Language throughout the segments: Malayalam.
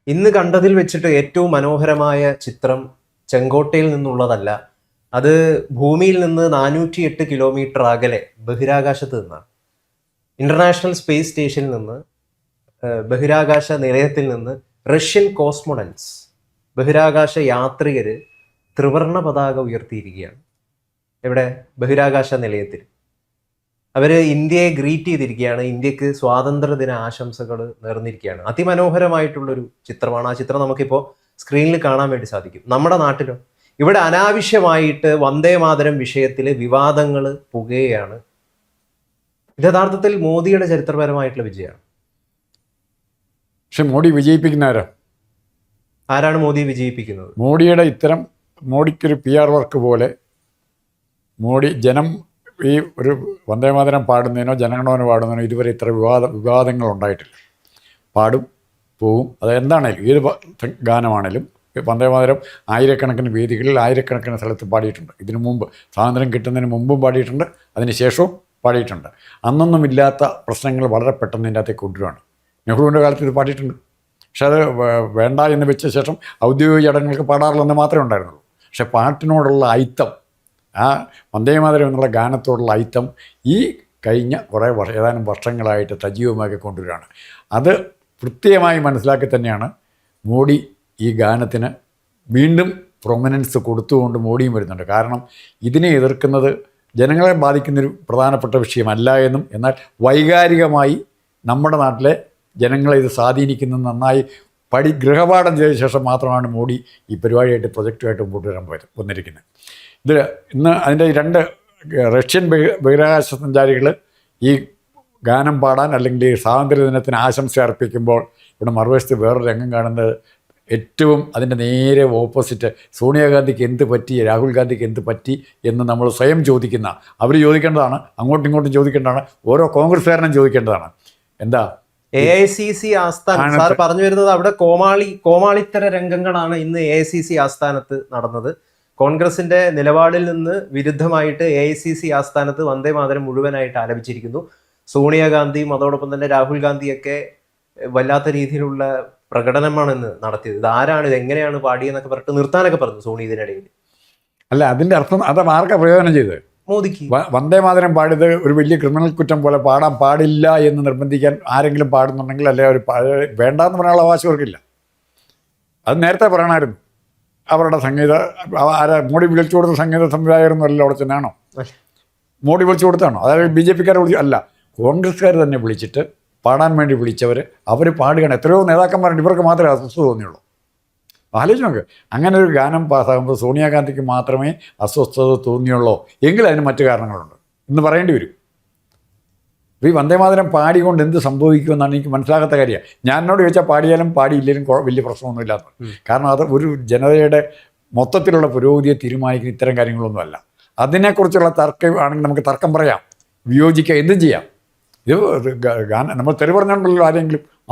ഇന്ന് കണ്ടതിൽ വെച്ചിട്ട് ഏറ്റവും മനോഹരമായ ചിത്രം ചെങ്കോട്ടയിൽ നിന്നുള്ളതല്ല. അത് ഭൂമിയിൽ നിന്ന് 408 കിലോമീറ്റർ അകലെ ബഹിരാകാശത്ത് നിന്നാണ്. ഇന്റർനാഷണൽ സ്പേസ് സ്റ്റേഷനിൽ നിന്ന്, ബഹിരാകാശ നിലയത്തിൽ നിന്ന് റഷ്യൻ കോസ്മോണൻസ്, ബഹിരാകാശ യാത്രികര് ത്രിവർണ പതാക ഉയർത്തിയിരിക്കുകയാണ്. ഇവിടെ ബഹിരാകാശ നിലയത്തിൽ അവര് ഇന്ത്യയെ ഗ്രീറ്റ് ചെയ്തിരിക്കുകയാണ്. ഇന്ത്യക്ക് സ്വാതന്ത്ര്യദിന ആശംസകൾ നേർന്നിരിക്കുകയാണ്. അതിമനോഹരമായിട്ടുള്ളൊരു ചിത്രമാണ്. ആ ചിത്രം നമുക്കിപ്പോൾ സ്ക്രീനിൽ കാണാൻ വേണ്ടി സാധിക്കും. നമ്മുടെ നാട്ടിലോ ഇവിടെ അനാവശ്യമായിട്ട് വന്ദേ മാതരം വിഷയത്തിൽ വിവാദങ്ങൾ പുകയാണ്. ഇത് യഥാർത്ഥത്തിൽ മോദിയുടെ ചരിത്രപരമായിട്ടുള്ള വിജയമാണ്. പക്ഷെ മോഡി വിജയിപ്പിക്കുന്നവരാ? ആരാണ് മോദിയെ വിജയിപ്പിക്കുന്നത്? മോഡിക്കൊരു PR വർക്ക് പോലെ മോഡി ഈ ഒരു വന്ദേമാതരം പാടുന്നതിനോ ജനഗണമന പാടുന്നതിനോ ഇതുവരെ ഇത്ര വിവാദങ്ങൾ ഉണ്ടായിട്ടില്ല. പാടും പോവും. അത് എന്താണേലും ഏത് ഗാനമാണേലും വന്ദേമാതരം ആയിരക്കണക്കിന് വേദികളിൽ ആയിരക്കണക്കിന് സ്ഥലത്ത് പാടിയിട്ടുണ്ട്. ഇതിനു മുമ്പ് സ്വാതന്ത്ര്യം കിട്ടുന്നതിന് മുമ്പും പാടിയിട്ടുണ്ട്, അതിന് ശേഷവും പാടിയിട്ടുണ്ട്. അന്നൊന്നും ഇല്ലാത്ത പ്രശ്നങ്ങൾ വളരെ പെട്ടെന്ന് ഇതിൻ്റെ അകത്തേക്ക് കൊണ്ടുവരികയാണ്. നെഹ്റുവിൻ്റെ കാലത്ത് ഇത് പാടിയിട്ടുണ്ട്. പക്ഷെ അത് വേണ്ട എന്ന് വെച്ച ശേഷം ഔദ്യോഗിക ചടങ്ങുകൾക്ക് പാടാറില്ലെന്ന് മാത്രമേ ഉണ്ടായിരുന്നുള്ളൂ. പക്ഷെ പാട്ടിനോടുള്ള ഐത്തം, ആ വന്ദേമാതരം എന്നുള്ള ഗാനത്തോടുള്ള ഐത്തം ഈ കഴിഞ്ഞ ഏതാനും വർഷങ്ങളായിട്ട് സജീവമാക്കി കൊണ്ടുവരികയാണ്. അത് കൃത്യമായി മനസ്സിലാക്കി തന്നെയാണ് മോഡി ഈ ഗാനത്തിന് വീണ്ടും പ്രൊമിനൻസ് കൊടുത്തുകൊണ്ട് മോഡിയും വരുന്നുണ്ട്. കാരണം ഇതിനെ എതിർക്കുന്നത് ജനങ്ങളെ ബാധിക്കുന്നൊരു പ്രധാനപ്പെട്ട വിഷയമല്ല എന്നും, എന്നാൽ വൈകാരികമായി നമ്മുടെ നാട്ടിലെ ജനങ്ങളെ ഇത് സ്വാധീനിക്കുന്നത് നന്നായി ഗൃഹപാഠം ചെയ്ത ശേഷം മാത്രമാണ് മോഡി ഈ പരിപാടിയായിട്ട് പ്രൊജക്റ്റുമായിട്ട് മുമ്പോട്ട് വന്നിരിക്കുന്നത്. ഇന്ന് അതിൻ്റെ 2 റഷ്യൻ ബഹിരാകാശ സഞ്ചാരികൾ ഈ ഗാനം പാടാൻ അല്ലെങ്കിൽ സ്വാതന്ത്ര്യദിനത്തിന് ആശംസ അർപ്പിക്കുമ്പോൾ ഇവിടെ മറുവശത്ത് വേറൊരു രംഗം കാണുന്നത് ഏറ്റവും അതിൻ്റെ നേരെ ഓപ്പോസിറ്റ്. സോണിയാഗാന്ധിക്ക് എന്ത് പറ്റി, രാഹുൽ ഗാന്ധിക്ക് എന്ത് പറ്റി എന്ന് നമ്മൾ സ്വയം ചോദിക്കുന്ന, അവർ ചോദിക്കേണ്ടതാണ്, അങ്ങോട്ടും ഇങ്ങോട്ടും ചോദിക്കേണ്ടതാണ്, ഓരോ കോൺഗ്രസ്സുകാരനും ചോദിക്കേണ്ടതാണ്. എന്താ AICC ആസ്ഥാനം സാർ പറഞ്ഞു വരുന്നത്? അവിടെ കോമാളിത്തര രംഗങ്ങളാണ് ഇന്ന് AICC ആസ്ഥാനത്ത് നടന്നത്. കോൺഗ്രസിന്റെ നിലപാടിൽ നിന്ന് വിരുദ്ധമായിട്ട് AICC ആസ്ഥാനത്ത് വന്ദേ മാതരം മുഴുവനായിട്ട് ആലപിച്ചിരിക്കുന്നു. സോണിയാഗാന്ധിയും അതോടൊപ്പം തന്നെ രാഹുൽ ഗാന്ധിയൊക്കെ വല്ലാത്ത രീതിയിലുള്ള പ്രകടനമാണ് ഇന്ന് നടത്തിയത്. ഇത് ആരാണ്, ഇത് എങ്ങനെയാണ് പാടിയെന്നൊക്കെ പറഞ്ഞിട്ട് നിർത്താനൊക്കെ പറഞ്ഞു സോണി ഇതിനിടയിൽ. അല്ല, അതിൻ്റെ അർത്ഥം അത് ആർക്കാ പ്രയോജനം ചെയ്തത്? മോദിക്ക്. വന്ദേ മാതരം പാടിയത് ഒരു വലിയ ക്രിമിനൽ കുറ്റം പോലെ പാടാൻ പാടില്ല എന്ന് നിർബന്ധിക്കാൻ ആരെങ്കിലും പാടുന്നുണ്ടെങ്കിൽ അല്ലെ ഒരു വേണ്ടാന്ന് പറയാനുള്ള അവകാശം അവർക്കില്ല. അത് നേരത്തെ പറയണമായിരുന്നു. അവരുടെ മോഡി വിളിച്ചു കൊടുത്ത സംഗീത സംവിധായകരൊന്നും അല്ല അവിടെ ചെന്നാണോ? മോഡി വിളിച്ചു കൊടുത്താണോ? അതായത് BJP-ക്കാരെ വിളിച്ചു അല്ല, കോൺഗ്രസ്സുകാർ തന്നെ വിളിച്ചിട്ട് പാടാൻ വേണ്ടി വിളിച്ചവർ അവർ പാടുകയാണ്. എത്രയോ നേതാക്കന്മാരുണ്ട്, ഇവർക്ക് മാത്രമേ അസ്വസ്ഥത തോന്നിയുള്ളൂ. ആലോചിച്ച് നോക്ക്, അങ്ങനെ ഒരു ഗാനം പാസ്സാകുമ്പോൾ സോണിയാഗാന്ധിക്ക് മാത്രമേ അസ്വസ്ഥത തോന്നിയുള്ളൂ എങ്കിൽ അതിന് മറ്റു കാരണങ്ങളുണ്ട് എന്ന് പറയേണ്ടി വരും. ഈ വന്ദേമാതരം പാടിക്കൊണ്ട് എന്ത് സംഭവിക്കുമെന്നാണ് എനിക്ക് മനസ്സിലാകാത്ത കാര്യമാണ്. ഞാൻ എന്നോട് ചോദിച്ചാൽ പാടിയാലും പാടിയില്ലെങ്കിലും വലിയ പ്രശ്നമൊന്നുമില്ലാത്ത. കാരണം അത് ഒരു ജനതയുടെ മൊത്തത്തിലുള്ള പുരോഗതിയെ തീരുമാനിക്കുന്ന ഇത്തരം കാര്യങ്ങളൊന്നുമല്ല. അതിനെക്കുറിച്ചുള്ള തർക്കം ആണെങ്കിൽ നമുക്ക് തർക്കം പറയാം, വിയോജിക്കാം, എന്തും ചെയ്യാം. ഇത് നമ്മൾ തെറി പറഞ്ഞുകൊണ്ടല്ലോ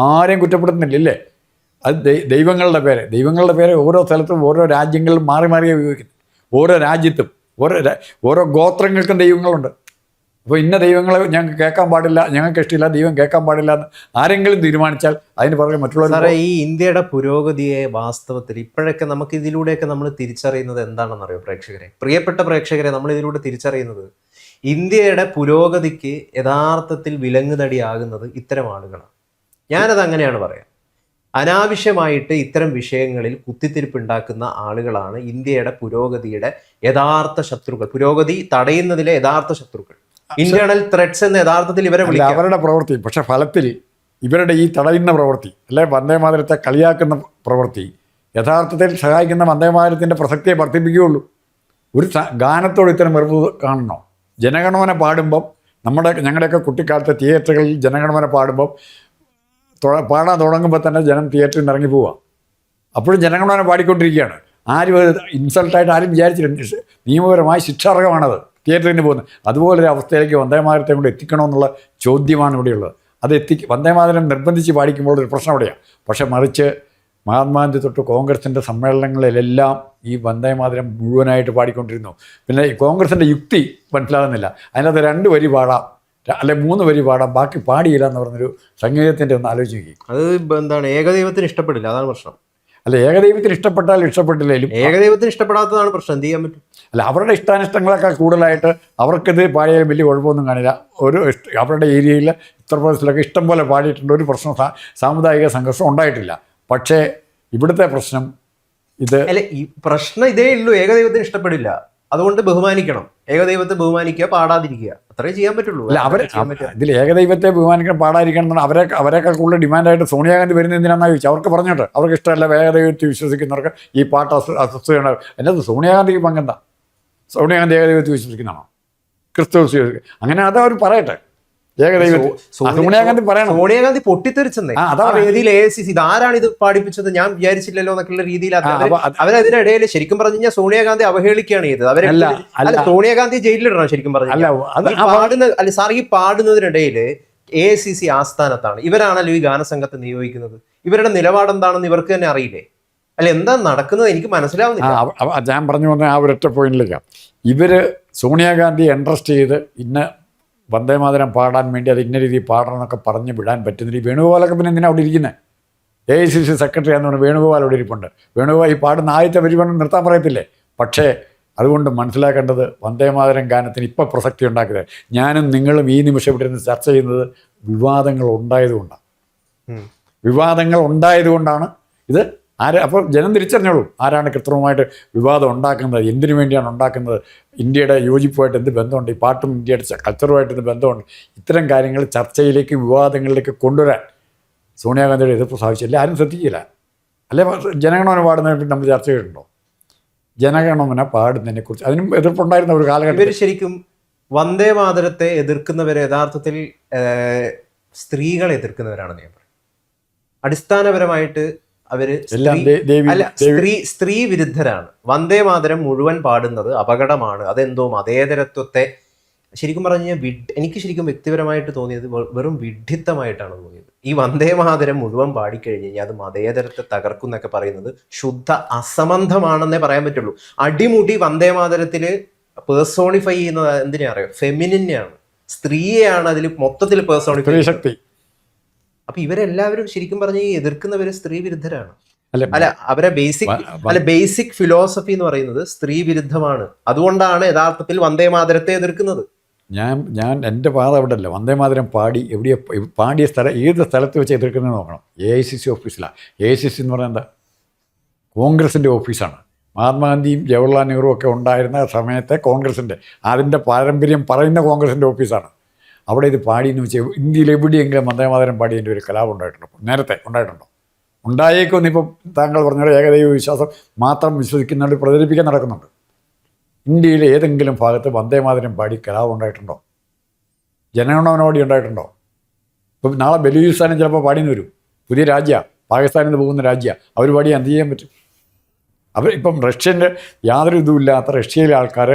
ആരെയും കുറ്റപ്പെടുത്തുന്നില്ലേ? അത് ദൈവങ്ങളുടെ പേര് ഓരോ സ്ഥലത്തും ഓരോ രാജ്യങ്ങളിലും മാറി മാറിയാണ് ഉപയോഗിക്കുന്നത്. ഓരോ രാജ്യത്തും ഓരോ ഗോത്രങ്ങൾക്കും ദൈവങ്ങളുണ്ട്. അപ്പോൾ ഇന്ന ദൈവങ്ങളെ ഞങ്ങൾക്ക് കേൾക്കാൻ പാടില്ല, ഞങ്ങൾക്ക് ഇഷ്ടമില്ല, ദൈവം കേൾക്കാൻ പാടില്ല എന്ന് ആരെങ്കിലും തീരുമാനിച്ചാൽ അതിന് പുറകെ മറ്റുള്ളവർ. ഈ ഇന്ത്യയുടെ പുരോഗതിയെ വാസ്തവത്തിൽ ഇപ്പോഴൊക്കെ നമുക്ക് ഇതിലൂടെയൊക്കെ നമ്മൾ തിരിച്ചറിയുന്നത് എന്താണെന്നറിയോ പ്രേക്ഷകരെ, പ്രിയപ്പെട്ട പ്രേക്ഷകരെ? നമ്മൾ ഇതിലൂടെ തിരിച്ചറിയുന്നത് ഇന്ത്യയുടെ പുരോഗതിക്ക് യഥാർത്ഥത്തിൽ വിലങ്ങുതടിയാകുന്നത് ഇത്തരം ആളുകളാണ്. ഞാനത് അങ്ങനെയാണ് പറയാം. അനാവശ്യമായിട്ട് ഇത്തരം വിഷയങ്ങളിൽ കുത്തിത്തിരിപ്പുണ്ടാക്കുന്ന ആളുകളാണ് ഇന്ത്യയുടെ പുരോഗതിയുടെ യഥാർത്ഥ ശത്രുക്കൾ, പുരോഗതി തടയുന്നതിലെ യഥാർത്ഥ ശത്രുക്കൾ. ഇന്റേണൽ ത്രെഡ്സ് എന്ന് യഥാർത്ഥത്തിൽ ഇവരെ വിളിക്കുക. അവരുടെ പ്രവൃത്തി, പക്ഷെ ഫലത്തിൽ ഇവരുടെ ഈ തടയുന്ന പ്രവൃത്തി അല്ലെ വന്ദേമാതരത്തെ കളിയാക്കുന്ന പ്രവൃത്തി യഥാർത്ഥത്തിൽ സഹായിക്കുന്ന വന്ദേമാതരത്തിൻ്റെ പ്രസക്തിയെ വർദ്ധിപ്പിക്കുകയുള്ളൂ. ഒരു ഗാനത്തോട് ഇത്തരം വെറുപ്പ് കാണണോ? ജനഗണമന പാടുമ്പം ഞങ്ങളുടെയൊക്കെ കുട്ടിക്കാലത്തെ തിയേറ്ററുകളിൽ ജനഗണമന പാടുമ്പം പാടാൻ തുടങ്ങുമ്പോൾ തന്നെ ജനം തിയേറ്ററിൽ നിന്ന് ഇറങ്ങി പോവുക. അപ്പോഴും ജനഗണമന പാടിക്കൊണ്ടിരിക്കുകയാണ്. ആരും ഇൻസൾട്ടായിട്ട് ആരും വിചാരിച്ചില്ല. നിയമപരമായി ശിക്ഷാർഹമാണത് തിയേറ്ററിൽ നിന്ന് പോകുന്നത്. അതുപോലൊരു അവസ്ഥയിലേക്ക് വന്ദേമാതരത്തെ കൊണ്ട് എത്തിക്കണമെന്നുള്ള ചോദ്യമാണ് ഇവിടെയുള്ളത്. അത് വന്ദേമാതരം നിർബന്ധിച്ച് പാടിക്കുമ്പോൾ ഒരു പ്രശ്നം അവിടെയാണ്. പക്ഷെ മറിച്ച് മഹാത്മാഗാന്ധി തൊട്ട് കോൺഗ്രസിൻ്റെ സമ്മേളനങ്ങളിലെല്ലാം ഈ വന്ദേമാതരം മുഴുവനായിട്ട് പാടിക്കൊണ്ടിരുന്നു. പിന്നെ കോൺഗ്രസിൻ്റെ യുക്തി മനസ്സിലാകുന്നില്ല. അതിനകത്ത് 2 വരി പാടാം, അല്ലെ 3 വരി പാടാം, ബാക്കി പാടിയില്ല എന്ന് പറഞ്ഞൊരു സംഗീതത്തിൻ്റെ ഒന്ന് ആലോചിച്ച് നോക്കി. അത് എന്താണ്, ഏകദൈവത്തിന് ഇഷ്ടപ്പെടില്ല, അതാണ് പ്രശ്നം. അല്ല, ഏകദൈവത്തിന് ഇഷ്ടപ്പെട്ടാലും ഇഷ്ടപ്പെട്ടില്ലെങ്കിലും ഏകദൈവത്തിന് ഇഷ്ടപ്പെടാത്തതാണ് പ്രശ്നം. എന്ത് ചെയ്യാൻ പറ്റും? അല്ല, അവരുടെ ഇഷ്ടാനിഷ്ടങ്ങളെക്കാൾ കൂടുതലായിട്ട് അവർക്കിത് പാടിയാലും വലിയ കുഴപ്പമൊന്നും കാണില്ല. അവരുടെ ഏരിയയിൽ ഉത്തർപ്രദേശിലൊക്കെ ഇഷ്ടം പോലെ പാടിയിട്ടുണ്ട്, ഒരു പ്രശ്നം സാമുദായിക സംഘർഷം ഉണ്ടായിട്ടില്ല. പക്ഷേ ഇവിടുത്തെ പ്രശ്നം ഇത് അല്ല, ഈ പ്രശ്നം ഇതേ ഉള്ളൂ. ഏകദൈവത്തിന് ഇഷ്ടപ്പെടില്ല, അതുകൊണ്ട് ബഹുമാനിക്കണം. ഏകദൈവത്തെ ബഹുമാനിക്കുക, പാടാതിരിക്കുക, അത്രേ ചെയ്യാൻ പറ്റുള്ളൂ. അല്ല, ഇതിൽ ഏകദൈവത്തെ ബഹുമാനിക്കണം, പാടാതിരിക്കണം എന്നാണ് അവരെക്കാൾ കൂടുതൽ ഡിമാൻഡായിട്ട് സോണിയാഗാന്ധി വരുന്നത് എന്തിനാണെന്ന് ചോദിച്ചാൽ അവർക്ക് പറഞ്ഞിട്ട് അവർക്ക് ഇഷ്ടമല്ല ഏകദൈവത്തെ വിശ്വസിക്കുന്നവർക്ക് ഈ പാട്ട് അസ്വസ്ഥയാണ്. എന്നത് സോണിയാഗാന്ധിക്ക് പങ്കെന്താ? സോണിയാഗാന്ധി ഏകദൈവത്തെ വിശ്വസിക്കുന്നതാണോ? ക്രിസ്തു വിശ്വസിക്കുക? അങ്ങനെ അതവർ പറയട്ടെ. സോണിയാഗാന്ധി പറയണം. സോണിയാഗാന്ധി പൊട്ടിത്തെറിച്ചെന്നേ വേദിയിൽ AICC ഇതാരാണ് ഇത് പാടിപ്പിച്ചത്, ഞാൻ വിചാരിച്ചില്ലല്ലോ എന്നൊക്കെയുള്ള രീതിയിൽ അവരതിനിടയിൽ ശരിക്കും പറഞ്ഞു കഴിഞ്ഞാൽ സോണിയാഗാന്ധി അവഹേളിക്കുകയാണ് ചെയ്തത്. അല്ല, സോണിയാഗാന്ധി ജയിലിലിടണം ശരിക്കും പറഞ്ഞു. സാർ, ഈ പാടുന്നതിനിടയിൽ AICC ആസ്ഥാനത്താണ്, ഇവരാണല്ലോ ഈ ഗാനസംഘത്തെ നിയോഗിക്കുന്നത്. ഇവരുടെ നിലപാട് എന്താണെന്ന് ഇവർക്ക് തന്നെ അറിയില്ലേ? അല്ല, എന്താ നടക്കുന്നത് എനിക്ക് മനസ്സിലാവുന്നില്ല. ഞാൻ പറഞ്ഞു വന്ന ആ ഒരൊറ്റ പോയിന്റിലേക്കാ ഇവര് സോണിയാഗാന്ധി ഇൻട്രസ്റ്റ് ചെയ്ത് വന്ദേമാതരം പാടാൻ വേണ്ടി അത് ഇന്ന രീതിയിൽ പാടണം എന്നൊക്കെ പറഞ്ഞ് വിടാൻ പറ്റുന്നില്ല. ഈ വേണുഗോപാലൊക്കെ പിന്നെ എന്തിനാണ് അവിടെ ഇരിക്കുന്നത്? AICC സെക്രട്ടറി ആണെന്ന് പറഞ്ഞാൽ വേണുഗോപാൽ അവിടെ ഇരിപ്പുണ്ട്. വേണുഗോപാൽ ഈ പാടുന്ന ആദ്യത്തെ പരിപാടി നിർത്താൻ പറയത്തില്ലേ? പക്ഷേ അതുകൊണ്ട് മനസ്സിലാക്കേണ്ടത് വന്ദേമാതരം ഗാനത്തിന് ഇപ്പോൾ പ്രസക്തി ഉണ്ടാക്കിയത് ഞാനും നിങ്ങളും ഈ നിമിഷം ഇവിടെ നിന്ന് ചർച്ച ചെയ്യുന്നത് വിവാദങ്ങൾ ഉണ്ടായതുകൊണ്ടാണ് ഇത്. അപ്പോൾ ജനം തിരിച്ചറിഞ്ഞോളൂ ആരാണ് കൃത്രിമമായിട്ട് വിവാദം ഉണ്ടാക്കുന്നത്, എന്തിനു വേണ്ടിയാണ് ഉണ്ടാക്കുന്നത്, ഇന്ത്യയുടെ യോജിപ്പുമായിട്ട് എന്ത് ബന്ധമുണ്ട്, ഈ പാട്ടും ഇന്ത്യയുടെ കൾച്ചറുമായിട്ട് എന്ത് ബന്ധമുണ്ട്. ഇത്തരം കാര്യങ്ങൾ ചർച്ചയിലേക്ക്, വിവാദങ്ങളിലേക്ക് കൊണ്ടുവരാൻ സോണിയാഗാന്ധിയുടെ എതിർപ്പ് സാധിച്ചില്ല. ആരും ശ്രദ്ധിക്കില്ല. അല്ലെ, ജനഗണമന പാടുന്നതിനെ നമ്മൾ ചർച്ച ചെയ്തിട്ടുണ്ടോ? ജനഗണമന പാടുന്നതിനെക്കുറിച്ച് അതിനും എതിർപ്പുണ്ടായിരുന്ന ഒരു കാലഘട്ടം. ഇവർ ശരിക്കും വന്ദേ മാതരത്തെ എതിർക്കുന്നവരെ യഥാർത്ഥത്തിൽ സ്ത്രീകളെ എതിർക്കുന്നവരാണെന്ന് ഞാൻ പറയും. അടിസ്ഥാനപരമായിട്ട് അവര് സ്ത്രീ വിരുദ്ധരാണ്. വന്ദേ മാതരം മുഴുവൻ പാടുന്നത് അപകടമാണ്, അതെന്തോ മതേതരത്വത്തെ ശരിക്കും പറഞ്ഞാൽ എനിക്ക് ശരിക്കും വ്യക്തിപരമായിട്ട് തോന്നിയത് വെറും വിഡ്ഢിത്തമായിട്ടാണ് തോന്നിയത്. ഈ വന്ദേ മാതരം മുഴുവൻ പാടിക്കഴിഞ്ഞ് കഴിഞ്ഞാൽ അത് മതേതരത്തെ തകർക്കും എന്നൊക്കെ പറയുന്നത് ശുദ്ധ അസംബന്ധമാണെന്നേ പറയാൻ പറ്റുള്ളൂ. അടിമുടി വന്ദേ മാതരത്തില് പേഴ്സോണിഫൈ ചെയ്യുന്നത് എന്തിനാ അറിയോ? ഫെമിനിനെയാണ്, സ്ത്രീയെയാണ് അതിൽ മൊത്തത്തിൽ പേഴ്സോണിഫൈ ശക്തി. അപ്പൊ ഇവരെല്ലാവരും ശരിക്കും പറഞ്ഞ ഈ എതിർക്കുന്നവര് സ്ത്രീ വിരുദ്ധരാണ്. അല്ല, അവരെ ബേസിക് ഫിലോസഫി എന്ന് പറയുന്നത് സ്ത്രീ വിരുദ്ധമാണ്. അതുകൊണ്ടാണ് യഥാർത്ഥത്തിൽ വന്ദേ മാതരത്തെ എതിർക്കുന്നത്. ഞാൻ എൻ്റെ പാത അവിടെ അല്ല. വന്ദേമാതരം പാടിയ ഏത് സ്ഥലത്ത് വെച്ച് എതിർക്കുന്നത് നോക്കണം. AICC ഓഫീസിലാണ്. AICC എന്ന് പറയുന്നത് എന്താ? കോൺഗ്രസിൻ്റെ ഓഫീസാണ്. മഹാത്മാഗാന്ധിയും ജവഹർലാൽ നെഹ്റു ഒക്കെ ഉണ്ടായിരുന്ന സമയത്തെ കോൺഗ്രസിൻ്റെ അതിൻ്റെ പാരമ്പര്യം പറയുന്ന കോൺഗ്രസിൻ്റെ ഓഫീസാണ്. അവിടെ ഇത് പാടിയെന്ന് വെച്ചാൽ ഇന്ത്യയിൽ എവിടെയെങ്കിലും വന്ദേമാതരം പാടിയതിൻ്റെ ഒരു കലാപം ഉണ്ടായിട്ടുണ്ടോ? നേരത്തെ ഉണ്ടായിട്ടുണ്ടോ? ഉണ്ടായേക്കൊന്നും ഇപ്പം താങ്കൾ പറഞ്ഞ ഏകദൈവ വിശ്വാസം മാത്രം വിശ്വസിക്കുന്നവർ പ്രചരിപ്പിക്കാൻ നടക്കുന്നുണ്ട്. ഇന്ത്യയിലെ ഏതെങ്കിലും ഭാഗത്ത് വന്ദേമാതരം പാടി കലാപം ഉണ്ടായിട്ടുണ്ടോ? ജനഗണമനോടി ഉണ്ടായിട്ടുണ്ടോ? ഇപ്പം നാളെ ബലൂചിസ്ഥാനും ചിലപ്പോൾ പാടിയെന്ന് വരും. പുതിയ രാജ്യമാണ്, പാകിസ്ഥാനിൽ നിന്ന് പോകുന്ന രാജ്യമാണ്. അവർ പാടി എന്ത് ചെയ്യാൻ പറ്റും? ഇപ്പം റഷ്യൻ്റെ യാതൊരു ഇതുമില്ലാത്ത റഷ്യയിലെ ആൾക്കാർ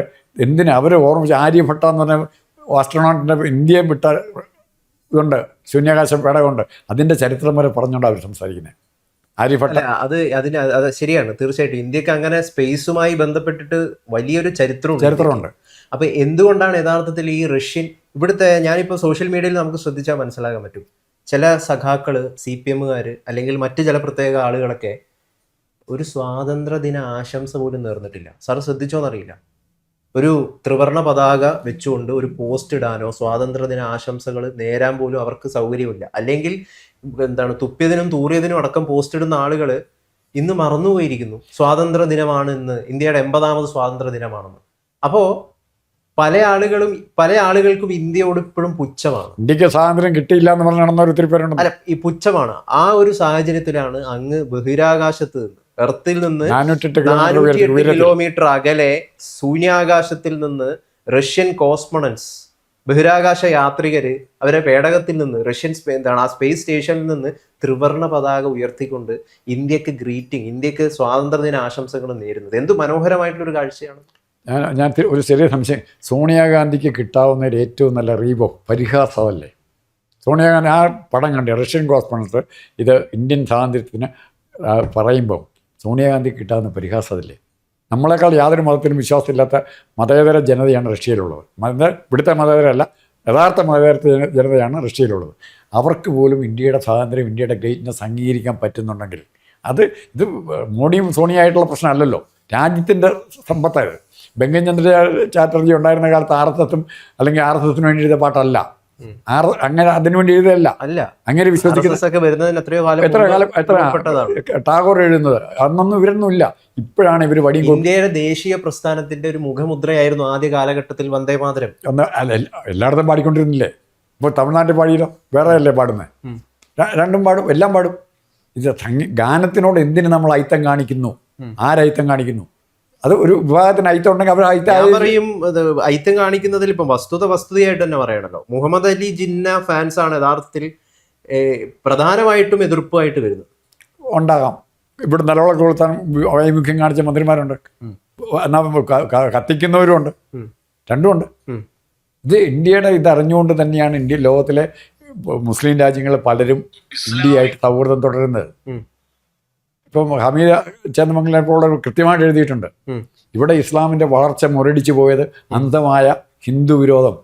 എന്തിനാ അവരെ ഓർമ്മിച്ച് ആര്യഭട്ട എന്ന് പറഞ്ഞ ആസ്ട്രോണോട്ടിൻ്റെ ഇന്ത്യയെ വിട്ട ഇതുണ്ട്, ശൂന്യാകാശ പേടകമുണ്ട്, അതിൻ്റെ ചരിത്രം വരെ പറഞ്ഞുകൊണ്ട് അവർ സംസാരിക്കുന്നത്. ആര്യഭട്ട അത് ശരിയാണ്, തീർച്ചയായിട്ടും ഇന്ത്യക്ക് അങ്ങനെ സ്പേസുമായി ബന്ധപ്പെട്ടിട്ട് വലിയൊരു ചരിത്രമുണ്ട്. അപ്പൊ എന്തുകൊണ്ടാണ് യഥാർത്ഥത്തിൽ ഈ റഷ്യൻ ഇവിടുത്തെ ഞാനിപ്പോൾ സോഷ്യൽ മീഡിയയിൽ നമുക്ക് ശ്രദ്ധിച്ചാൽ മനസ്സിലാക്കാൻ പറ്റും, ചില സഖാക്കള് CPM-കാര് അല്ലെങ്കിൽ മറ്റു ചില പ്രത്യേക ആളുകളൊക്കെ ഒരു സ്വാതന്ത്ര്യദിന ആശംസ പോലും നേർന്നിട്ടില്ല. സാർ ശ്രദ്ധിച്ചോന്നറിയില്ല. ഒരു ത്രിവർണ പതാക വെച്ചുകൊണ്ട് ഒരു പോസ്റ്റ് ഇടാനോ സ്വാതന്ത്ര്യദിന ആശംസകൾ നേരാൻ പോലും അവർക്ക് സൗകര്യമില്ല. അല്ലെങ്കിൽ തുപ്പിയതിനും തൂറിയതിനും അടക്കം പോസ്റ്റ് ഇടുന്ന ആളുകൾ ഇന്ന് മറന്നുപോയിരിക്കുന്നു സ്വാതന്ത്ര്യ ദിനമാണ്, ഇന്ന് ഇന്ത്യയുടെ 80ാമത് സ്വാതന്ത്ര്യ ദിനമാണെന്ന്. അപ്പോ പല ആളുകൾക്കും ഇന്ത്യയോട് ഇപ്പോഴും പുച്ഛമാണ്. ഇന്ത്യക്ക് സ്വാതന്ത്ര്യം കിട്ടിയില്ല എന്ന് പറഞ്ഞ ഒത്തിരി പേരുണ്ട്. അല്ല, ഈ പുച്ഛമാണ്. ആ ഒരു സാഹചര്യത്തിലാണ് അങ്ങ് ബഹിരാകാശത്ത് നിന്ന്, എർത്തിൽ നിന്ന് 408 കിലോമീറ്റർ അകലെ ശൂന്യാകാശത്തിൽ നിന്ന് റഷ്യൻ കോസ്മോണൻസ്, ബഹിരാകാശ യാത്രികര് അവരെ പേടകത്തിൽ നിന്ന് റഷ്യൻ ആ സ്പേസ് സ്റ്റേഷനിൽ നിന്ന് ത്രിവർണ പതാക ഉയർത്തിക്കൊണ്ട് ഇന്ത്യക്ക് ഇന്ത്യക്ക് സ്വാതന്ത്ര്യദിന ആശംസകൾ നേരുന്നത് എന്ത് മനോഹരമായിട്ടുള്ളൊരു കാഴ്ചയാണ്. ഞാൻ ഒരു ചെറിയ സംശയം, സോണിയാഗാന്ധിക്ക് കിട്ടാവുന്ന ഏറ്റവും നല്ല പരിഹാസമല്ലേ? സോണിയാഗാന്ധി ആ പടം കണ്ടേ, റഷ്യൻ കോസ്മോണൻസ് ഇത് ഇന്ത്യൻ സ്വാതന്ത്ര്യത്തിന് പറയുമ്പം സോണിയാഗാന്ധി കിട്ടാവുന്ന പരിഹാസമല്ലേ? നമ്മളെക്കാൾ യാതൊരു മതത്തിനും വിശ്വാസമില്ലാത്ത മതേതര ജനതയാണ് റഷ്യയിലുള്ളത്. ഇവിടുത്തെ മതേതരല്ല, യഥാർത്ഥ മതേതര ജനതയാണ് റഷ്യയിലുള്ളത്. അവർക്ക് പോലും ഇന്ത്യയുടെ സ്വാതന്ത്ര്യം, ഇന്ത്യയുടെ ഗ്രേറ്റ്നെസ് അംഗീകരിക്കാൻ പറ്റുന്നുണ്ടെങ്കിൽ ഇത് മോഡിയും സോണിയായിട്ടുള്ള പ്രശ്നമല്ലല്ലോ, രാജ്യത്തിൻ്റെ സമ്പത്തായത്. ബങ്കിംചന്ദ്ര ചാറ്റർജി ഉണ്ടായിരുന്ന കാലത്ത് ആർഎസ്എസും അല്ലെങ്കിൽ ആർഎസ്എസിന് വേണ്ടി എഴുതിയ പാട്ടല്ല, അങ്ങനെ അതിനുവേണ്ടി എഴുതല്ല, അങ്ങനെ വിശ്വസിക്കുന്നത് എത്ര ടാഗോർ എഴുതുന്നത് അന്നൊന്നും ഇവരൊന്നുമില്ല. ഇപ്പോഴാണ് ഇവർ വടിയും. ഇന്ത്യയുടെ ദേശീയ പ്രസ്ഥാനത്തിന്റെ ഒരു മുഖമുദ്രയായിരുന്നു ആദ്യ കാലഘട്ടത്തിൽ വന്ദേമാതരം. എല്ലായിടത്തും പാടിക്കൊണ്ടിരുന്നില്ലേ? ഇപ്പോൾ തമിഴ്നാട്ടിൽ പാടിയില്ലോ, വേറെ അല്ലേ പാടുന്നത്? രണ്ടും പാടും, എല്ലാം പാടും. ഇത് ഗാനത്തിനോട് എന്തിന് നമ്മൾ അയിത്തം കാണിക്കുന്നു? ആരയിത്തം കാണിക്കുന്നു? അത് ഒരു വിഭാഗത്തിന് അയിത്തം ഉണ്ടെങ്കിൽ അവർ അയിത്തം കാണിക്കുന്നതിൽ ഇപ്പം വസ്തുതയായിട്ട് തന്നെ പറയണല്ലോ. മുഹമ്മദ് അലി ജിന്ന ഫാൻസ് ആണ് യഥാർത്ഥത്തിൽ പ്രധാനമായിട്ടും എതിർപ്പായിട്ട് വരുന്നത്. ഉണ്ടാകാം. ഇവിടെ നിലവിളക്ക് കൊളുത്താൻ വൈമുഖ്യം കാണിച്ച മന്ത്രിമാരുണ്ട്, കത്തിക്കുന്നവരുമുണ്ട്, രണ്ടുമുണ്ട്. ഇത് ഇന്ത്യയുടെ ഇതറിഞ്ഞുകൊണ്ട് തന്നെയാണ് ലോകത്തിലെ മുസ്ലിം രാജ്യങ്ങൾ പലരും ഇന്ത്യയായിട്ട് സൗഹൃദം തുടരുന്നത്. ഇപ്പം ഹമീദ ചേന്ദമംഗലം പോലുള്ള കൃത്യമായിട്ട് എഴുതിയിട്ടുണ്ട്, ഇവിടെ ഇസ്ലാമിൻ്റെ വളർച്ച മുരടിച്ചു പോയത് അന്ധമായ ഹിന്ദു വിരോധം.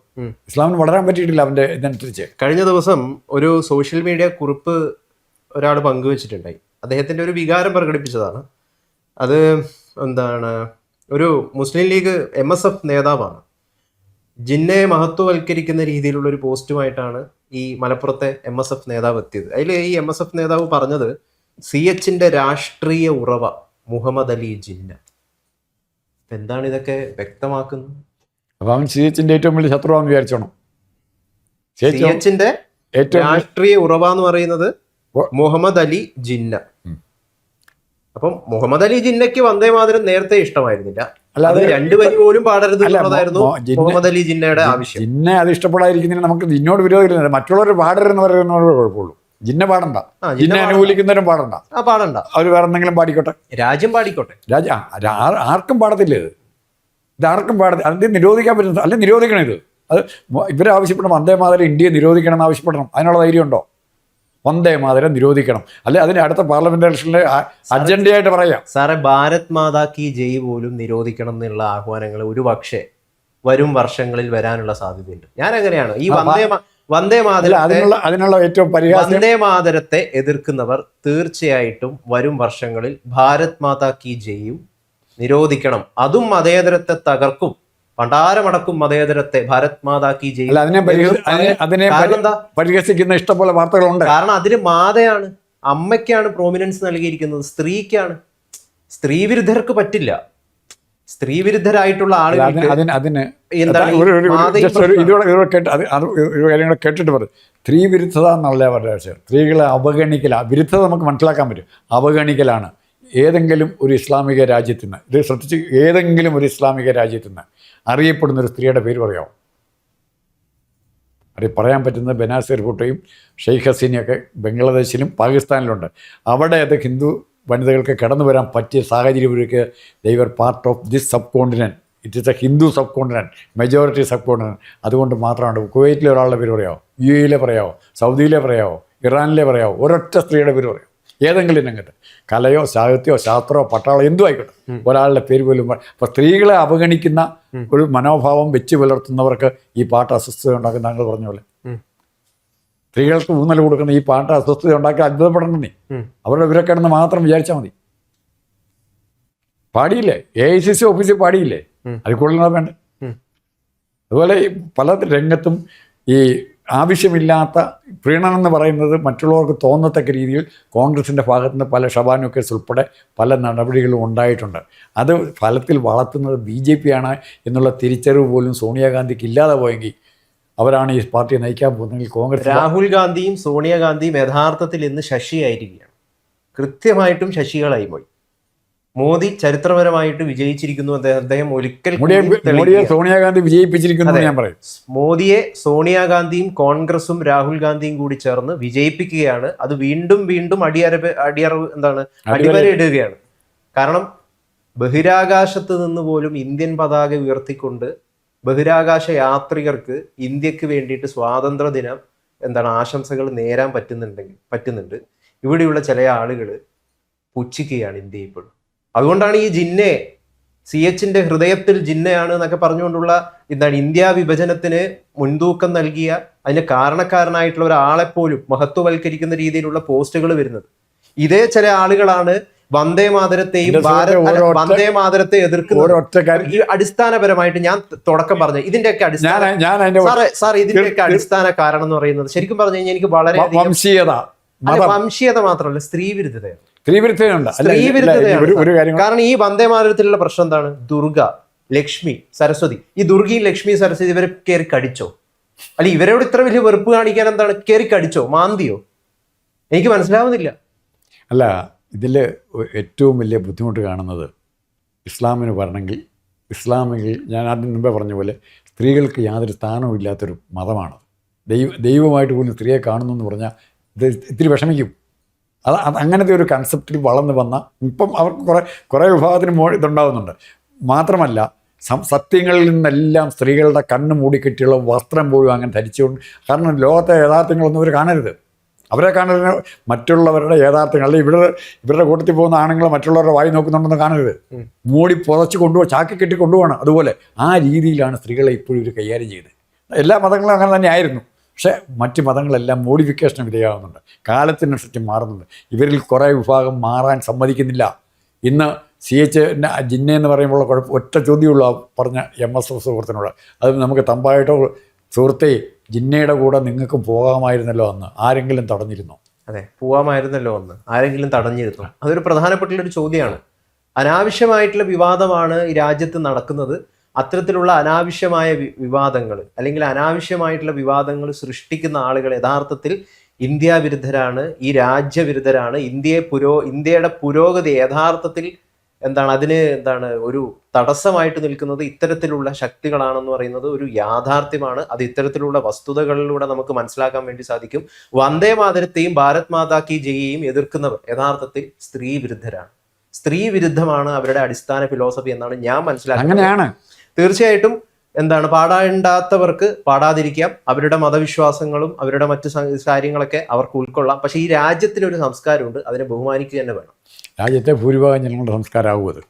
ഇസ്ലാമിന് വളരാൻ പറ്റിയിട്ടില്ല അവൻ്റെ ഇതനുസരിച്ച്. കഴിഞ്ഞ ദിവസം ഒരു സോഷ്യൽ മീഡിയ കുറിപ്പ് ഒരാൾ പങ്കുവച്ചിട്ടുണ്ടായി. അദ്ദേഹത്തിൻ്റെ ഒരു വികാരം പ്രകടിപ്പിച്ചതാണ്. അത് ഒരു മുസ്ലിം ലീഗ് MSF നേതാവാണ്. ജിന്നയെ മഹത്വവൽക്കരിക്കുന്ന രീതിയിലുള്ള ഒരു പോസ്റ്റുമായിട്ടാണ് ഈ മലപ്പുറത്തെ MSF നേതാവ് എത്തിയത്. അതിൽ ഈ MSF നേതാവ് പറഞ്ഞത് CHന്റെ രാഷ്ട്രീയ ഉറവ മുഹമ്മദ് അലി ജിന്ന. എന്താണ് ഇതൊക്കെ വ്യക്തമാക്കുന്നത്? അപ്പൊ അവൻ CHന്റെ ഏറ്റവും വലിയ ശത്രുവാന്ന് വിചാരിച്ചോണം. CHന്റെ രാഷ്ട്രീയ ഉറവ എന്ന് പറയുന്നത് മുഹമ്മദ് അലി ജിന്ന. അപ്പം മുഹമ്മദ് അലി ജിന്നയ്ക്ക് വന്ദേമാതരം നേരത്തെ ഇഷ്ടമായിരുന്നില്ല, അല്ലാതെ രണ്ടുപേരും പോലും പാടരുത് എന്നുള്ളതായിരുന്നു മുഹമ്മദ് അലി ജിന്നയുടെ ആവശ്യം. ജിന്നെ അത് ഇഷ്ടപ്പെടാതിരിക്കുന്നതിന് നമുക്ക് ജിന്നോട് വിരോധമില്ല. മറ്റുള്ളവർ പാടരുതെന്ന് പറയുന്നവരോട് കുഴപ്പമുള്ളൂ. ജിന്ന പാടണ്ട, ജിന്നെ അനുകൂലിക്കുന്നവരും പാടണ്ട. അവർ വേറെ എന്തെങ്കിലും പാടിക്കോട്ടെ, രാജ്യം പാടിക്കോട്ടെ. ആർക്കും പാടത്തില്ല ഇത് ആർക്കും പാടത്തില്ല. അത് നിരോധിക്കാൻ പറ്റുന്നത് അല്ലെ? നിരോധിക്കണം ഇത്. അത് ഇവരാവശ്യപ്പെടണം, വന്ദേമാതരം ഇന്ത്യയെ നിരോധിക്കണം എന്ന് ആവശ്യപ്പെടണം. അതിനുള്ള ധൈര്യമുണ്ടോ? വന്ദേമാതരം നിരോധിക്കണം, അല്ലെ അതിന് അടുത്ത പാർലമെന്റ് ഇലക്ഷനിലെ അജണ്ടയായിട്ട് പറയാം. സാറേ, ഭാരത് മാതാ കി ജയ് പോലും നിരോധിക്കണം എന്നുള്ള ആഹ്വാനങ്ങൾ ഒരു പക്ഷേ വരും വർഷങ്ങളിൽ വരാനുള്ള സാധ്യതയുണ്ട്. ഞാൻ അങ്ങനെയാണ് ഈ വന്ദേമാതരത്തെ എതിർക്കുന്നവർ തീർച്ചയായിട്ടും വരും വർഷങ്ങളിൽ ഭാരത് മാതാ കി ജയും നിരോധിക്കണം, അതും മതേതരത്തെ തകർക്കും, പണ്ടാരമടക്കും മതേതരത്തെ, ഭാരത് മാതാ കി ജയ്. അതിനെ പരിഹസിക്കുന്ന ഇഷ്ടംപോലെ വാർത്തകളുണ്ട്. കാരണം അതിന് മാതയാണ്, അമ്മയ്ക്കാണ് പ്രോമിനൻസ് നൽകിയിരിക്കുന്നത്, സ്ത്രീക്കാണ്. സ്ത്രീ വിരുദ്ധർക്ക് പറ്റില്ല. സ്ത്രീ വിരുദ്ധരായിട്ടുള്ള ആളുകൾ കേട്ടിട്ട് പറയും സ്ത്രീ വിരുദ്ധത എന്നുള്ള പറയുക. സ്ത്രീകളെ അവഗണിക്കല, വിരുദ്ധത നമുക്ക് മനസ്സിലാക്കാൻ പറ്റും. അവഗണിക്കലാണ്. ഏതെങ്കിലും ഒരു ഇസ്ലാമിക രാജ്യത്ത് നിന്ന്, ഇത് ശ്രദ്ധിച്ച്, ഏതെങ്കിലും ഒരു ഇസ്ലാമിക രാജ്യത്ത് നിന്ന് അറിയപ്പെടുന്നൊരു സ്ത്രീയുടെ പേര് പറയാമോ? പറയാൻ പറ്റുന്നത് ബനാസിർ ഭൂട്ടോയും ഷെയ്ഖ് ഹസീനയൊക്കെ ബംഗ്ലാദേശിലും പാകിസ്ഥാനിലുണ്ട്. അവിടെ അത് ഹിന്ദു വനിതകൾക്ക് കടന്നു വരാൻ പറ്റിയ സാഹചര്യം ഇവർക്ക്. ദൈവർ part of this sub continent. It is A Hindu sub continent, majority sub continent. അതുകൊണ്ട് മാത്രമാണ് കുവൈറ്റിലെ ഒരാളുടെ പേര് പറയാമോ? UAE പറയാമോ? സൗദിയിലെ പറയാമോ? ഇറാനിലെ പറയാമോ? ഒരൊറ്റ സ്ത്രീയുടെ പേര് പറയാമോ? ഏതെങ്കിലും രംഗത്ത് കലയോ സാഹിത്യമോ ശാസ്ത്രമോ പട്ടാളോ എന്തും ആയിക്കോട്ടെ, ഒരാളുടെ പേര് പോലും. അപ്പോൾ സ്ത്രീകളെ അവഗണിക്കുന്ന ഒരു മനോഭാവം വെച്ച് പുലർത്തുന്നവർക്ക് ഈ പാട്ട് അസ്വസ്ഥത ഉണ്ടാക്കുന്ന താങ്കൾ പറഞ്ഞ പോലെ സ്ത്രീകൾക്ക് ഊന്നൽ കൊടുക്കുന്ന ഈ പാട്ട് അസ്വസ്ഥത ഉണ്ടാക്കി അത്ഭുതപ്പെടണം. നീ അവരുടെ വിവരക്കേടെന്ന് മാത്രം വിചാരിച്ചാൽ മതി. പാടിയില്ലേ? AICC ഓഫീസിൽ പാടിയില്ലേ? അതിൽ കൂടുതൽ വേണ്ട. അതുപോലെ പല രംഗത്തും ഈ ആവശ്യമില്ലാത്ത പ്രീണനം എന്ന് പറയുന്നത് മറ്റുള്ളവർക്ക് തോന്നത്തക്ക രീതിയിൽ കോൺഗ്രസിൻ്റെ ഭാഗത്തുനിന്ന് പല ഷബാനുക്കേസ് ഉൾപ്പെടെ പല നടപടികളും ഉണ്ടായിട്ടുണ്ട്. അത് ഫലത്തിൽ വളർത്തുന്നത് BJP ആണ് എന്നുള്ള തിരിച്ചറിവ് പോലും സോണിയാഗാന്ധിക്ക് ഇല്ലാതെ പോയെങ്കിൽ അവരാണ് ഈ പാർട്ടിയെ നയിക്കാൻ പോകുന്നതെങ്കിൽ കോൺഗ്രസ്. രാഹുൽ ഗാന്ധിയും സോണിയാഗാന്ധിയും യഥാർത്ഥത്തിൽ ഇന്ന് ശശിയായിരിക്കുകയാണ്. കൃത്യമായിട്ടും ശശികളായി പോയി. മോദി ചരിത്രപരമായിട്ട് വിജയിച്ചിരിക്കുന്നു. അദ്ദേഹം ഒരിക്കൽ മോദിയെ സോണിയാഗാന്ധി വിജയിപ്പിച്ചിരിക്കുന്നു ഞാൻ പറയും. മോദിയെ സോണിയാഗാന്ധിയും കോൺഗ്രസും രാഹുൽ ഗാന്ധിയും കൂടി ചേർന്ന് വിജയിപ്പിക്കുകയാണ്. അത് വീണ്ടും വീണ്ടും അടിവരയിടുകയാണ്. കാരണം ബഹിരാകാശത്ത് നിന്ന് പോലും ഇന്ത്യൻ പതാക ഉയർത്തിക്കൊണ്ട് ബഹിരാകാശ യാത്രികർക്ക് ഇന്ത്യക്ക് വേണ്ടിയിട്ട് സ്വാതന്ത്ര്യ ദിനം ആശംസകൾ നേരാൻ പറ്റുന്നുണ്ട്. ഇവിടെയുള്ള ചില ആളുകൾ പുച്ഛിക്കുകയാണ് ഇന്ത്യയെ ഇപ്പോഴും. അതുകൊണ്ടാണ് ഈ ജിന്നെ CHന്റെ ഹൃദയത്തിൽ ജിന്നയാണ് എന്നൊക്കെ പറഞ്ഞുകൊണ്ടുള്ള എന്താണ് ഇന്ത്യ വിഭജനത്തിന് മുൻതൂക്കം നൽകിയ അതിന് കാരണക്കാരനായിട്ടുള്ള ഒരാളെപ്പോലും മഹത്വവൽക്കരിക്കുന്ന രീതിയിലുള്ള പോസ്റ്റുകൾ വരുന്നത്. ഇതേ ചില ആളുകളാണ് വന്ദേ മാതരത്തെയും വന്ദേ മാതരത്തെ എതിർക്കുന്നത്. ഈ അടിസ്ഥാനപരമായിട്ട് ഞാൻ തുടക്കം പറഞ്ഞ ഇതിന്റെയൊക്കെ സാർ ഇതിന്റെയൊക്കെ അടിസ്ഥാന കാരണം എന്ന് പറയുന്നത് ശരിക്കും പറഞ്ഞു കഴിഞ്ഞാൽ എനിക്ക് വളരെ വംശീയത മാത്രമല്ല സ്ത്രീവിരുദ്ധതയാണ്. കാരണം ഈ വന്ദേ മാതരത്തിലുള്ള പ്രശ്നം എന്താണ്? ദുർഗ, ലക്ഷ്മി, സരസ്വതി. ഈ ദുർഗയും ലക്ഷ്മി, സരസ്വതി ഇവരെ കയറി കടിച്ചോ? അല്ല ഇവരോട് ഇത്ര വലിയ വെറുപ്പ് കാണിക്കാൻ എന്താണ്? കയറി കടിച്ചോ, മാന്തിയോ? എനിക്ക് മനസ്സിലാവുന്നില്ല. അല്ല, ഇതിൽ ഏറ്റവും വലിയ ബുദ്ധിമുട്ട് കാണുന്നത് ഇസ്ലാമിന് പറഞ്ഞെങ്കിൽ ഇസ്ലാമിൽ ഞാൻ ആദ്യം മുമ്പേ പറഞ്ഞ പോലെ സ്ത്രീകൾക്ക് യാതൊരു സ്ഥാനവും ഇല്ലാത്തൊരു മതമാണ്. ദൈവമായിട്ട് പോലും സ്ത്രീയെ കാണുന്നു എന്ന് പറഞ്ഞാൽ ഇത് ഇത്തിരി വിഷമിക്കും. അത് അങ്ങനത്തെ ഒരു കൺസെപ്റ്റിൽ വളർന്നു വന്ന ഇപ്പം അവർക്ക് കുറേ വിഭാഗത്തിന് ഇതുണ്ടാകുന്നുണ്ട്. മാത്രമല്ല സത്യങ്ങളിൽ നിന്നെല്ലാം സ്ത്രീകളുടെ കണ്ണ് മൂടിക്കെട്ടിയുള്ള വസ്ത്രം പോലും അങ്ങനെ ധരിച്ചുകൊണ്ട്, കാരണം ലോകത്തെ യാഥാർത്ഥ്യങ്ങളൊന്നും അവർ കാണരുത്. അവരെ കാണരുത്, മറ്റുള്ളവരുടെ യാഥാർത്ഥ്യങ്ങൾ. അല്ലെങ്കിൽ ഇവരുടെ കൂട്ടത്തിൽ പോകുന്ന ആണുങ്ങൾ മറ്റുള്ളവരുടെ വായി നോക്കുന്നുണ്ടെന്ന് കാണരുത്. മൂടി പുതച്ച് കൊണ്ടുപോകും, ചാക്കി കെട്ടി കൊണ്ടുപോകണം. അതുപോലെ ആ രീതിയിലാണ് സ്ത്രീകളെ ഇപ്പോഴും ഇവർ കൈകാര്യം ചെയ്തത്. എല്ലാ മതങ്ങളും അങ്ങനെ തന്നെ ആയിരുന്നു. പക്ഷേ മറ്റ് മതങ്ങളെല്ലാം മോഡിഫിക്കേഷന് വിധേയമാകുന്നുണ്ട്, കാലത്തിനനുസരിച്ച് മാറുന്നുണ്ട്. ഇവരിൽ കുറേ വിഭാഗം മാറാൻ സമ്മതിക്കുന്നില്ല. ഇന്ന് CH ജിന്ന എന്ന് പറയുമ്പോൾ ഒറ്റ ചോദ്യമുള്ള പറഞ്ഞ MS സുഹൃത്തിനോട്, അത് നമുക്ക് തമ്പായിട്ടോ സുഹൃത്തെ ജിന്നയുടെ കൂടെ നിങ്ങൾക്ക് പോകാമായിരുന്നല്ലോ അന്ന്, ആരെങ്കിലും തടഞ്ഞിരുന്നോ? അതെ, പോവാമായിരുന്നല്ലോ അന്ന്, ആരെങ്കിലും തടഞ്ഞിരുന്നോ? അതൊരു പ്രധാനപ്പെട്ടുള്ളൊരു ചോദ്യമാണ്. അനാവശ്യമായിട്ടുള്ള വിവാദമാണ് ഈ രാജ്യത്ത് നടക്കുന്നത്. അത്തരത്തിലുള്ള അനാവശ്യമായ വിവാദങ്ങൾ അല്ലെങ്കിൽ അനാവശ്യമായിട്ടുള്ള വിവാദങ്ങൾ സൃഷ്ടിക്കുന്ന ആളുകൾ യഥാർത്ഥത്തിൽ ഇന്ത്യ വിരുദ്ധരാണ്, ഈ രാജ്യവിരുദ്ധരാണ്. ഇന്ത്യയുടെ പുരോഗതി യഥാർത്ഥത്തിൽ അതിന് ഒരു തടസ്സമായിട്ട് നിൽക്കുന്നത് ഇത്തരത്തിലുള്ള ശക്തികളാണെന്ന് പറയുന്നത് ഒരു യാഥാർത്ഥ്യമാണ്. അത് ഇത്തരത്തിലുള്ള വസ്തുതകളിലൂടെ നമുക്ക് മനസ്സിലാക്കാൻ വേണ്ടി സാധിക്കും. വന്ദേ മാതരത്തെയും ഭാരത് മാതാ കി ജയെയും എതിർക്കുന്നവർ യഥാർത്ഥത്തിൽ സ്ത്രീ വിരുദ്ധരാണ്. സ്ത്രീ വിരുദ്ധമാണ് അവരുടെ അടിസ്ഥാന ഫിലോസഫി എന്നാണ് ഞാൻ മനസ്സിലാക്കുന്നത്. അങ്ങനെയാണ്. തീർച്ചയായിട്ടും പാടാണ്ടാത്തവർക്ക് പാടാതിരിക്കാം, അവരുടെ മതവിശ്വാസങ്ങളും അവരുടെ മറ്റു കാര്യങ്ങളൊക്കെ അവർക്ക് ഉൾക്കൊള്ളാം. പക്ഷെ ഈ രാജ്യത്തിനൊരു സംസ്കാരമുണ്ട്, അതിനെ ബഹുമാനിക്കുക തന്നെ വേണം. രാജ്യത്തെ ഭൂരിഭാഗം ജനങ്ങളുടെ സംസ്കാരമാകും അത്.